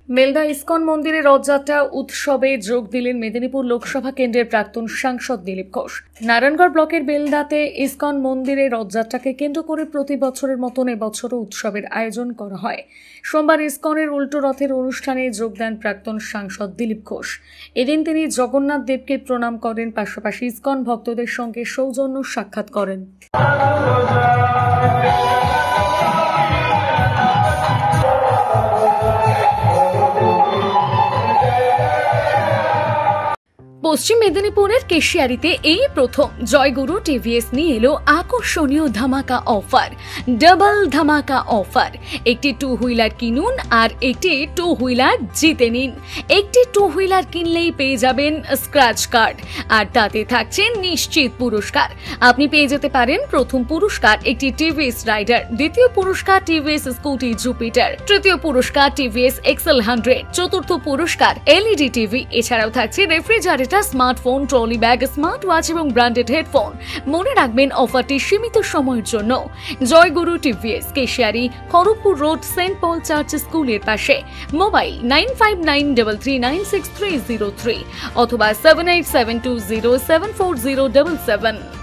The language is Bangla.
মেলদা ইসকন মন্দিরে রথযাত্রা উৎসবে যোগ দিলেন মেদিনীপুর লোকসভা কেন্দ্রের প্রাক্তন সাংসদ দিলীপ ঘোষ। নারায়ণগড় ব্লকের বেলদাতে ইসকন মন্দিরে রথযাত্রাকে কেন্দ্র করে প্রতি বছরের মতন এবছরও উৎসবের আয়োজন করা হয়। সোমবার ইসকনের উল্টো রথের অনুষ্ঠানে যোগ দেন প্রাক্তন সাংসদ দিলীপ ঘোষ। এদিন তিনি জগন্নাথ দেবকে প্রণাম করেন, পাশাপাশি ইসকন ভক্তদের সঙ্গে সৌজন্য সাক্ষাৎ করেন। পশ্চিম মেদিনীপুরের কেশিয়ারিতে এই প্রথম জয়গুরু টিভিএস নিয়ে এলো আকর্ষণীয় ধামাকা অফার, ডাবল ধামাকা অফার। একটি টু হুইলার কিনুন আর একটি টু হুইলার জিতে নিন। একটি টু হুইলার কিনলেই পেয়ে যাবেন স্ক্র্যাচ কার্ড, আর তাতে থাকছে নিশ্চিত পুরস্কার। আপনি পেয়ে যেতে পারেন প্রথম পুরস্কার একটি টিভিএস রাইডার, দ্বিতীয় পুরস্কার টিভিএস স্কুটি জুপিটার, তৃতীয় পুরস্কার টিভিএস এক্সেল 100, চতুর্থ পুরস্কার এলইডি টিভি। এছাড়াও থাকছে refrigerator, smartphone, trolley bag, smart watch এবং ব্র্যান্ডেড হেডফোন। মনে রাখবেন অফারটি সীমিত সময়ের জন্য। Joyguru TVS, Keshiary, Kharagpur road, saint Paul church স্কুলের পাশে। মোবাইল 9593396303 অথবা 7872074077।